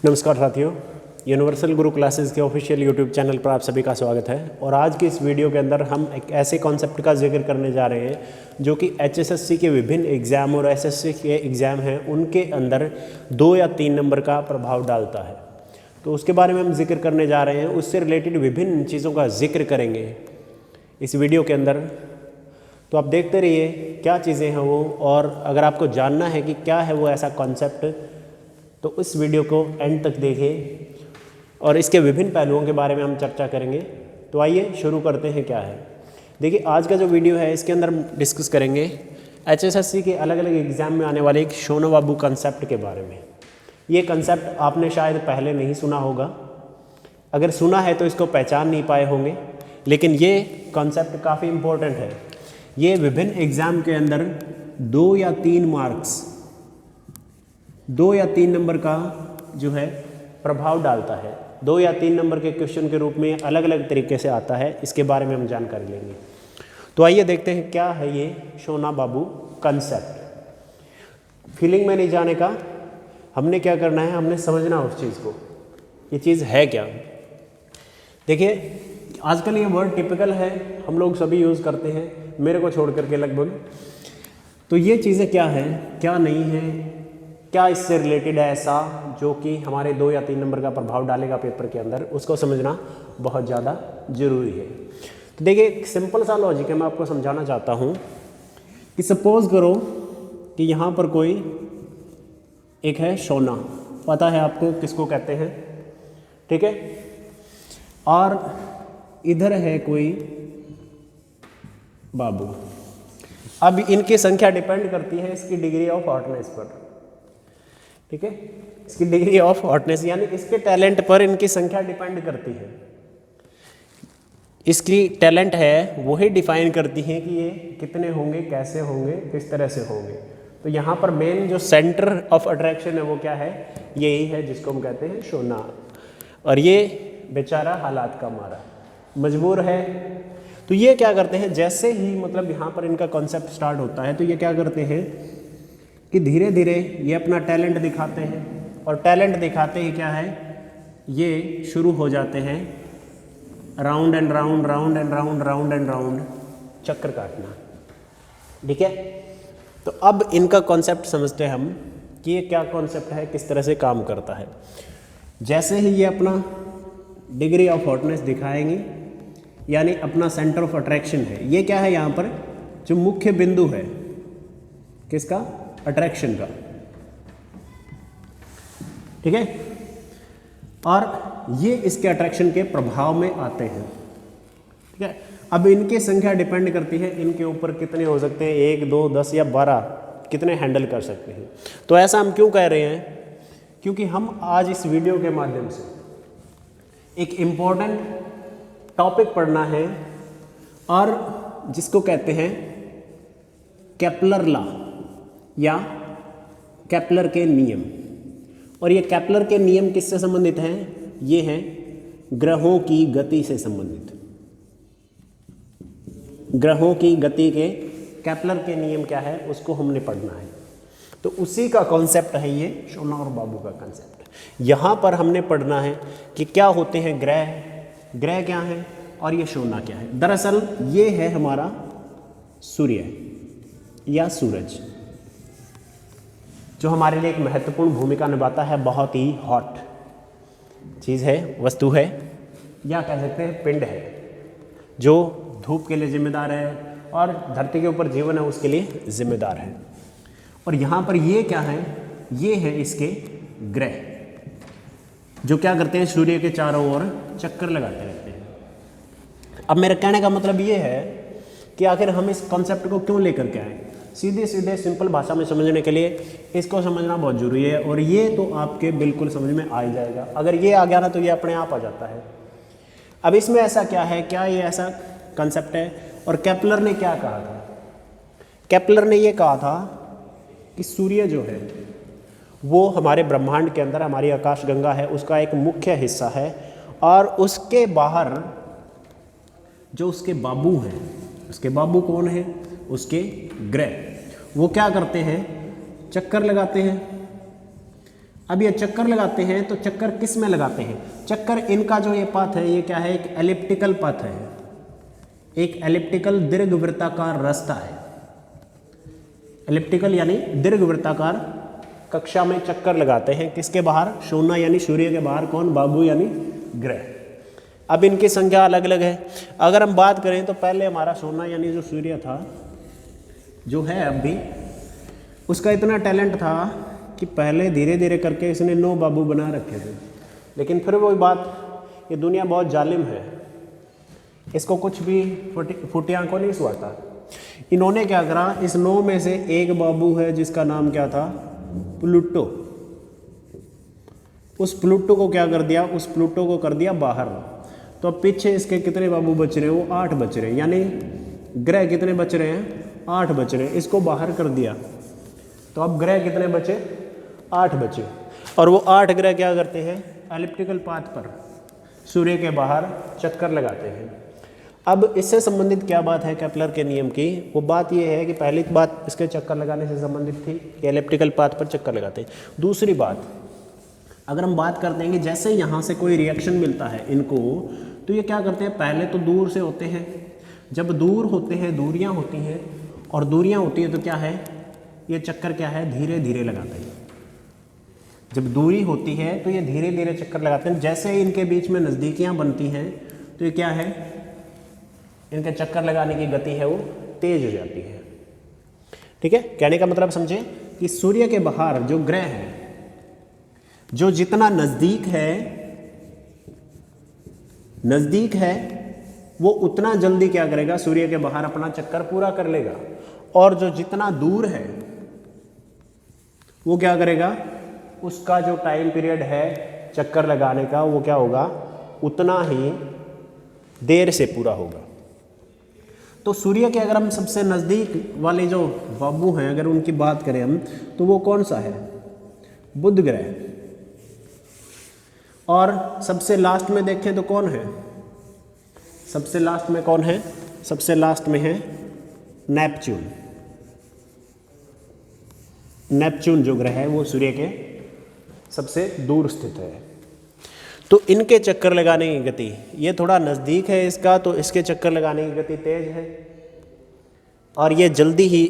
नमस्कार साथियों, यूनिवर्सल गुरु क्लासेस के ऑफिशियल यूट्यूब चैनल पर आप सभी का स्वागत है। और आज की इस वीडियो के अंदर हम एक ऐसे कॉन्सेप्ट का जिक्र करने जा रहे हैं जो कि HSSC के विभिन्न एग्ज़ाम और SSC के एग्ज़ाम हैं उनके अंदर 2 या 3 नंबर का प्रभाव डालता है। तो उसके बारे में हम जिक्र करने जा रहे हैं, उससे रिलेटेड विभिन्न चीज़ों का जिक्र करेंगे इस वीडियो के अंदर। तो आप देखते रहिए क्या चीज़ें हैं वो, और अगर आपको जानना है कि क्या है वो ऐसा कॉन्सेप्ट तो इस वीडियो को एंड तक देखें और इसके विभिन्न पहलुओं के बारे में हम चर्चा करेंगे। तो आइए शुरू करते हैं क्या है। देखिए, आज का जो वीडियो है इसके अंदर डिस्कस करेंगे HSSC के अलग अलग एग्ज़ाम में आने वाले एक शोना बाबू कंसेप्ट के बारे में। ये कंसेप्ट आपने शायद पहले नहीं सुना होगा, अगर सुना है तो इसको पहचान नहीं पाए होंगे, लेकिन ये कंसेप्ट काफ़ी इम्पोर्टेंट है। ये विभिन्न एग्ज़ाम के अंदर 2 या 3 मार्क्स, 2 या 3 नंबर का जो है प्रभाव डालता है। 2 या 3 नंबर के क्वेश्चन के रूप में अलग अलग तरीके से आता है, इसके बारे में हम जानकारी लेंगे। तो आइए देखते हैं क्या है ये शोना बाबू कंसेप्ट। फीलिंग में नहीं जाने का, हमने क्या करना है, हमने समझना उस चीज़ को, ये चीज़ है क्या। देखिए, आजकल ये वर्ड टिपिकल है, हम लोग सभी यूज़ करते हैं, मेरे को छोड़ करके लगभग। तो ये चीज़ें क्या है, क्या नहीं है, क्या इससे रिलेटेड है ऐसा जो कि हमारे 2 या 3 नंबर का प्रभाव डालेगा पेपर के अंदर, उसको समझना बहुत ज़्यादा ज़रूरी है। तो देखिए, एक सिंपल सा लॉजिक है, मैं आपको समझाना चाहता हूँ कि सपोज़ करो कि यहाँ पर कोई एक है शोना, पता है आपको किसको कहते हैं, ठीक है, और इधर है कोई बाबू। अब इनकी संख्या डिपेंड करती है इसकी डिग्री ऑफ हॉटनेस पर, ठीक है, इसकी डिग्री ऑफ हॉटनेस यानी इसके टैलेंट पर इनकी संख्या डिपेंड करती है। इसकी टैलेंट है वही डिफाइन करती है कि ये कितने होंगे, कैसे होंगे, किस तरह से होंगे। तो यहाँ पर मेन जो सेंटर ऑफ अट्रैक्शन है वो क्या है, यही है जिसको हम कहते हैं शोना। और ये बेचारा हालात का मारा मजबूर है। तो ये क्या करते हैं, जैसे ही मतलब यहाँ पर इनका कॉन्सेप्ट स्टार्ट होता है तो ये क्या करते हैं कि धीरे धीरे ये अपना टैलेंट दिखाते हैं, और टैलेंट दिखाते ही क्या है, ये शुरू हो जाते हैं round and round, round and round, round and round, चक्कर काटना, ठीक है। तो अब इनका कॉन्सेप्ट समझते हैं हम कि ये क्या कॉन्सेप्ट है, किस तरह से काम करता है। जैसे ही ये अपना डिग्री ऑफ हॉटनेस दिखाएंगे, यानी अपना सेंटर ऑफ अट्रैक्शन है, ये क्या है यहाँ पर जो मुख्य बिंदु है किसका, अट्रैक्शन का, ठीक है, और ये इसके अट्रैक्शन के प्रभाव में आते हैं, ठीक है। अब इनकी संख्या डिपेंड करती है इनके ऊपर कितने हो सकते हैं, 1, 2, 10 या 12 कितने हैंडल कर सकते हैं। तो ऐसा हम क्यों कह रहे हैं, क्योंकि हम आज इस वीडियो के माध्यम से एक इम्पॉर्टेंट टॉपिक पढ़ना है, और जिसको कहते हैं केपलर लॉ या केपलर के नियम। और ये केपलर के नियम किससे संबंधित हैं, ये हैं ग्रहों की गति से संबंधित। ग्रहों की गति के केपलर के नियम क्या है उसको हमने पढ़ना है। तो उसी का कॉन्सेप्ट है ये शोना और बाबू का कॉन्सेप्ट। यहाँ पर हमने पढ़ना है कि क्या होते हैं ग्रह, ग्रह क्या है और ये शोना क्या है। दरअसल ये है हमारा सूर्य या सूरज, जो हमारे लिए एक महत्वपूर्ण भूमिका निभाता है, बहुत ही हॉट चीज़ है, वस्तु है, या कह सकते हैं पिंड है, जो धूप के लिए जिम्मेदार है और धरती के ऊपर जीवन है उसके लिए जिम्मेदार है। और यहाँ पर ये क्या है, ये है इसके ग्रह, जो क्या करते हैं, सूर्य के चारों ओर चक्कर लगाते रहते हैं। अब मेरे कहने का मतलब ये है कि आखिर हम इस कॉन्सेप्ट को क्यों लेकर के आए। सीधे सीधे सिंपल भाषा में समझने के लिए इसको समझना बहुत ज़रूरी है, और ये तो आपके बिल्कुल समझ में आ ही जाएगा। अगर ये आ गया ना तो ये अपने आप आ जाता है। अब इसमें ऐसा क्या है, क्या ये ऐसा कंसेप्ट है, और केपलर ने क्या कहा था, केपलर ने ये कहा था कि सूर्य जो है वो हमारे ब्रह्मांड के अंदर, हमारी आकाशगंगा है उसका एक मुख्य हिस्सा है, और उसके बाहर जो उसके बाबू हैं, उसके बाबू कौन है, उसके ग्रह, वो क्या करते हैं, चक्कर लगाते हैं, अब ये चक्कर लगाते हैं, तो चक्कर किस में लगाते हैं? चक्कर इनका जो ये पथ है ये क्या है? एक एलिप्टिकल पथ है, एक एलिप्टिकल दीर्घवृत्ताकार रास्ता है। एलिप्टिकल यानी दीर्घवृत्ताकार कक्षा में चक्कर लगाते हैं, किसके बाहर? सोना यानी सूर्य के बाहर। कौन? बाबू यानी ग्रह। अब इनकी संख्या अलग अलग है। अगर हम बात करें तो पहले हमारा सोना यानी जो सूर्य था, जो है अब भी, उसका इतना टैलेंट था कि पहले धीरे धीरे करके इसने 9 बाबू बना रखे थे। लेकिन फिर वही बात, ये दुनिया बहुत जालिम है, इसको कुछ भी फुटिया को नहीं सुहाता। इन्होंने क्या करा, इस 9 में से एक बाबू है जिसका नाम क्या था? प्लूटो। उस प्लूटो को क्या कर दिया? उस प्लूटो को कर दिया बाहर। तो अब पीछे इसके कितने बाबू बच रहे हैं? वो 8 बच रहे हैं। यानी ग्रह कितने बच रहे हैं? 8 बच रहे हैं। इसको बाहर कर दिया तो अब ग्रह कितने बचे? 8 बचे। और वो 8 ग्रह क्या करते हैं? एलिप्टिकल पाथ पर सूर्य के बाहर चक्कर लगाते हैं। अब इससे संबंधित क्या बात है केपलर के नियम की? वो बात ये है कि पहली बात इसके चक्कर लगाने से संबंधित थी कि एलिप्टिकल पाथ पर चक्कर लगाते हैं। दूसरी बात, अगर हम बात करते हैं कि जैसे यहाँ से कोई रिएक्शन मिलता है इनको, तो ये क्या करते हैं? पहले तो दूर से होते हैं। जब दूर होते हैं, दूरियाँ होती हैं, और दूरियाँ होती हैं तो क्या है? ये चक्कर क्या है? धीरे धीरे लगाते हैं। जब दूरी होती है तो ये धीरे धीरे चक्कर लगाते हैं। जैसे ही इनके बीच में नज़दीकियाँ बनती हैं तो ये क्या है? इनके चक्कर लगाने की गति है वो तेज हो जाती है। ठीक है, कहने का मतलब समझे कि सूर्य के बाहर जो ग्रह है, जो जितना नज़दीक है वो उतना जल्दी क्या करेगा? सूर्य के बाहर अपना चक्कर पूरा कर लेगा। और जो जितना दूर है वो क्या करेगा? उसका जो टाइम पीरियड है चक्कर लगाने का वो क्या होगा? उतना ही देर से पूरा होगा। तो सूर्य के अगर हम सबसे नज़दीक वाले जो बाबू हैं अगर उनकी बात करें हम, तो वो कौन सा है? बुध ग्रह। और सबसे लास्ट में देखें तो कौन है? सबसे लास्ट में कौन है? सबसे लास्ट में है नेपच्यून। नेपच्यून जो ग्रह है वो सूर्य के सबसे दूर स्थित है। तो इनके चक्कर लगाने की गति, ये थोड़ा नज़दीक है इसका, तो इसके चक्कर लगाने की गति तेज है और ये जल्दी ही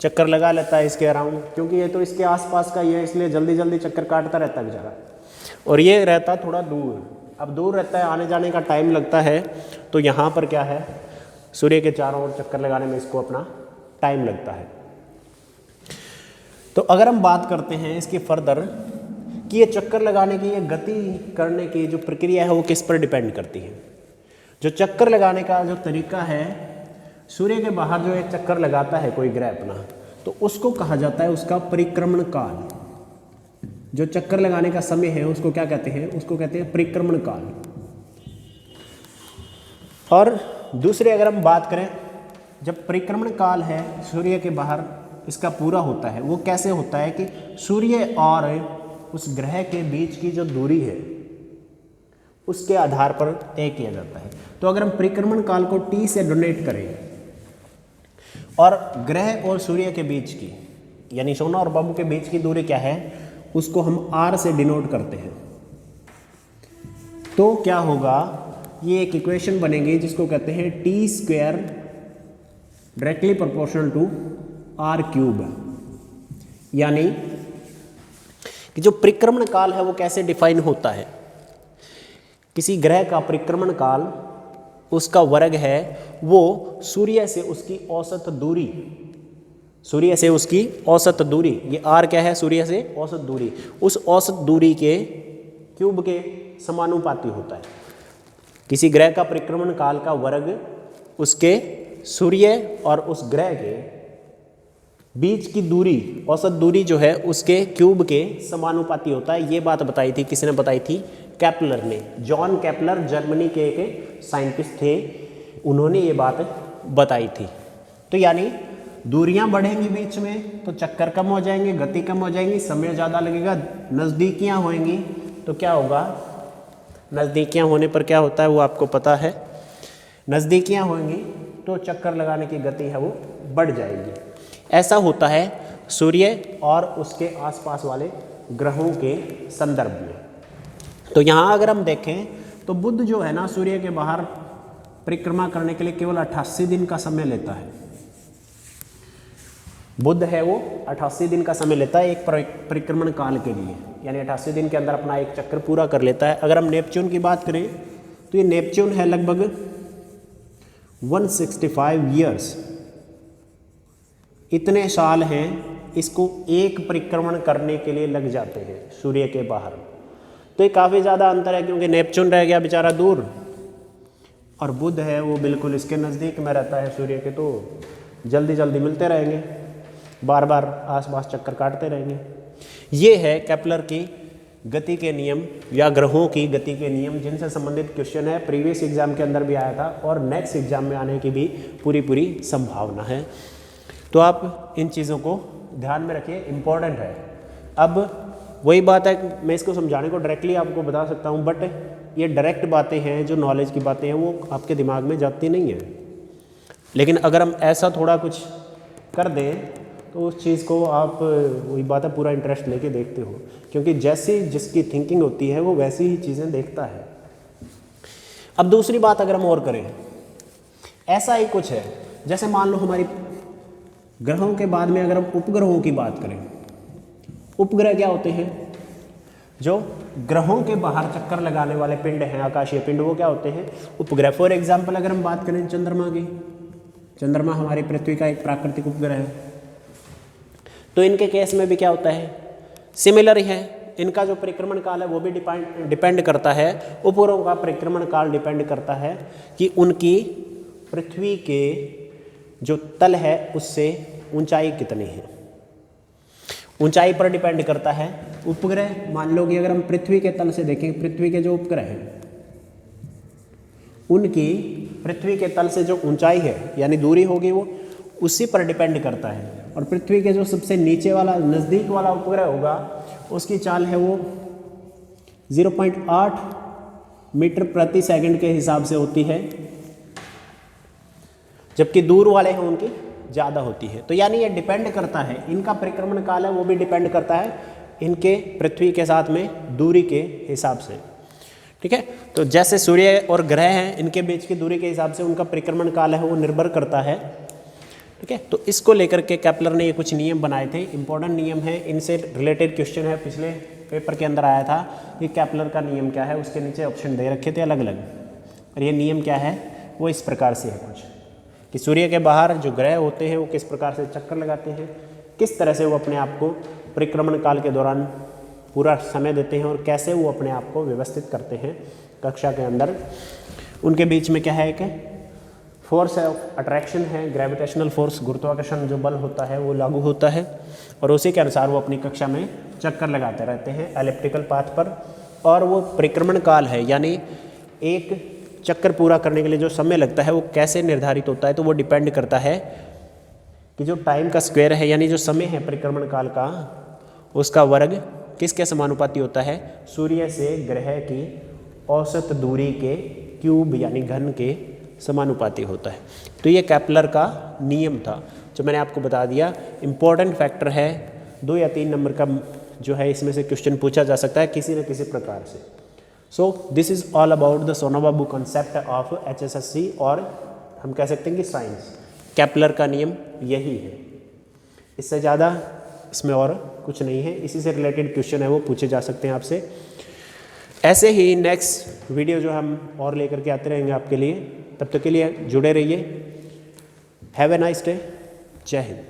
चक्कर लगा लेता है इसके अराउंड, क्योंकि ये तो इसके आसपास का ही है, इसलिए जल्दी जल्दी चक्कर काटता रहता है बेचारा। और ये रहता थोड़ा दूर। अब दूर रहता है, आने जाने का टाइम लगता है, तो यहाँ पर क्या है? सूर्य के चारों ओर चक्कर लगाने में इसको अपना टाइम लगता है। तो अगर हम बात करते हैं इसकी फर्दर कि ये चक्कर लगाने की, ये गति करने की जो प्रक्रिया है वो किस पर डिपेंड करती है? जो चक्कर लगाने का जो तरीका है, सूर्य के बाहर जो एक चक्कर लगाता है कोई ग्रह अपना, तो उसको कहा जाता है उसका परिक्रमण काल। जो चक्कर लगाने का समय है उसको क्या कहते हैं? उसको कहते हैं परिक्रमण काल। और दूसरे अगर हम बात करें, जब परिक्रमण काल है सूर्य के बाहर इसका पूरा होता है, वो कैसे होता है कि सूर्य और उस ग्रह के बीच की जो दूरी है उसके आधार पर तय किया जाता है। तो अगर हम परिक्रमण काल को T से डोनेट करें और ग्रह और सूर्य के बीच की, यानी सोना और बाबू के बीच की दूरी क्या है, उसको हम R से डिनोट करते हैं, तो क्या होगा? ये एक इक्वेशन बनेगी जिसको कहते हैं T² directly proportional to R³। यानी कि जो परिक्रमण काल है वो कैसे डिफाइन होता है? किसी ग्रह का परिक्रमण काल, उसका वर्ग है वो सूर्य से उसकी औसत दूरी, सूर्य से उसकी औसत दूरी, ये R क्या है? सूर्य से औसत दूरी, उस औसत दूरी के क्यूब के समानुपाती होता है। किसी ग्रह का परिक्रमण काल का वर्ग उसके सूर्य और उस ग्रह के बीच की दूरी, औसत दूरी जो है उसके क्यूब के समानुपाती होता है। ये बात बताई थी, किसने बताई थी? केपलर ने। जॉन केपलर जर्मनी के एक साइंटिस्ट थे, उन्होंने ये बात बताई थी। तो यानी दूरियां बढ़ेंगी बीच में तो चक्कर कम हो जाएंगे, गति कम हो जाएंगी, समय ज़्यादा लगेगा। नज़दीकियां होंगी तो क्या होगा? नज़दीकियां होने पर क्या होता है वो आपको पता है। नज़दीकियां होंगी तो चक्कर लगाने की गति है वो बढ़ जाएगी। ऐसा होता है सूर्य और उसके आसपास वाले ग्रहों के संदर्भ में। तो यहाँ अगर हम देखें तो बुध जो है ना सूर्य के बाहर परिक्रमा करने के लिए केवल 88 दिन का समय लेता है। बुध है वो 88 दिन का समय लेता है एक परिक्रमण काल के लिए, यानी 88 दिन के अंदर अपना एक चक्कर पूरा कर लेता है। अगर हम नेपच्यून की बात करें तो ये नेपच्यून है लगभग 165 ईयर्स, इतने साल हैं इसको एक परिक्रमण करने के लिए लग जाते हैं सूर्य के बाहर। तो ये काफ़ी ज़्यादा अंतर है, क्योंकि नेपच्यून रह गया बेचारा दूर और बुध है वो बिल्कुल इसके नज़दीक में रहता है सूर्य के, तो जल्दी जल्दी मिलते रहेंगे, बार बार आसपास चक्कर काटते रहेंगे। ये है केपलर की गति के नियम या ग्रहों की गति के नियम, जिनसे संबंधित क्वेश्चन है, प्रीवियस एग्जाम के अंदर भी आया था और नेक्स्ट एग्जाम में आने की भी पूरी संभावना है। तो आप इन चीज़ों को ध्यान में रखिए, इम्पोर्टेंट है। अब वही बात है, मैं इसको समझाने को डायरेक्टली आपको बता सकता हूँ, बट ये डायरेक्ट बातें हैं, जो नॉलेज की बातें हैं वो आपके दिमाग में जाती नहीं है। लेकिन अगर हम ऐसा थोड़ा कुछ कर दें तो उस चीज़ को आप, वही बात है, पूरा इंटरेस्ट लेके देखते हो, क्योंकि जैसी जिसकी थिंकिंग होती है वो वैसी ही चीज़ें देखता है। अब दूसरी बात अगर हम और करें, ऐसा ही कुछ है, जैसे मान लो हमारी ग्रहों के बाद में अगर हम उपग्रहों की बात करें, उपग्रह क्या होते हैं? जो ग्रहों के बाहर चक्कर लगाने वाले पिंड हैं, आकाशीय पिंड, वो क्या होते हैं? उपग्रह। फॉर एग्जाम्पल अगर हम बात करें चंद्रमा की, चंद्रमा हमारी पृथ्वी का एक प्राकृतिक उपग्रह है, तो इनके केस में भी क्या होता है? सिमिलर ही है। इनका जो परिक्रमण काल है वो भी डिपेंड करता है, उपग्रहों का परिक्रमण काल डिपेंड करता है कि उनकी पृथ्वी के जो तल है उससे ऊंचाई कितनी है, ऊंचाई पर डिपेंड करता है। उपग्रह मान लो कि अगर हम पृथ्वी के तल से देखें, पृथ्वी के जो उपग्रह हैं उनकी पृथ्वी के तल से जो ऊंचाई है यानी दूरी होगी वो उसी पर डिपेंड करता है। और पृथ्वी के जो सबसे नीचे वाला नज़दीक वाला उपग्रह होगा उसकी चाल है वो 0.8 मीटर प्रति सेकंड के हिसाब से होती है, जबकि दूर वाले हैं उनकी ज़्यादा होती है। तो यानी ये डिपेंड करता है, इनका परिक्रमण काल है वो भी डिपेंड करता है इनके पृथ्वी के साथ में दूरी के हिसाब से। ठीक है, तो जैसे सूर्य और ग्रह हैं, इनके बीच की दूरी के हिसाब से उनका परिक्रमण काल है वो निर्भर करता है। ठीक है, तो इसको लेकर के केपलर ने ये कुछ नियम बनाए थे, इंपॉर्टेंट नियम है, इनसे रिलेटेड क्वेश्चन है, पिछले पेपर के अंदर आया था कि केपलर का नियम क्या है, उसके नीचे ऑप्शन दे रखे थे अलग अलग, और ये नियम क्या है वो इस प्रकार से है कुछ, कि सूर्य के बाहर जो ग्रह होते हैं वो किस प्रकार से चक्कर लगाते हैं, किस तरह से वो अपने आप को परिक्रमण काल के दौरान पूरा समय देते हैं और कैसे वो अपने आप को व्यवस्थित करते हैं कक्षा के अंदर। उनके बीच में क्या है कि फोर्स ऑफ अट्रैक्शन है, ग्रेविटेशनल फोर्स, गुरुत्वाकर्षण जो बल होता है वो लागू होता है, और उसी के अनुसार वो अपनी कक्षा में चक्कर लगाते रहते हैं एलिप्टिकल पाथ पर। और वो परिक्रमण काल है, यानी एक चक्कर पूरा करने के लिए जो समय लगता है वो कैसे निर्धारित होता है, तो वो डिपेंड करता है कि जो टाइम का स्क्वायर है, यानी जो समय है परिक्रमण काल का, उसका वर्ग किसके समानुपाती होता है? सूर्य से ग्रह की औसत दूरी के क्यूब यानी घन के समानुपाती होता है। तो ये केपलर का नियम था जो मैंने आपको बता दिया। इम्पोर्टेंट फैक्टर है, 2 या 3 नंबर का जो है इसमें से क्वेश्चन पूछा जा सकता है किसी न किसी प्रकार से। So this is all about the सोनोबाबू कॉन्सेप्ट ऑफ HSSC, और हम कह सकते हैं कि साइंस। केपलर का नियम यही है, इससे ज़्यादा इसमें और कुछ नहीं है। इसी से रिलेटेड क्वेश्चन है वो पूछे जा सकते हैं आपसे। ऐसे ही नेक्स्ट वीडियो जो हम और लेकर के आते रहेंगे आपके लिए, तब तक के लिए जुड़े रहिए। Have a nice day. जय हिंद।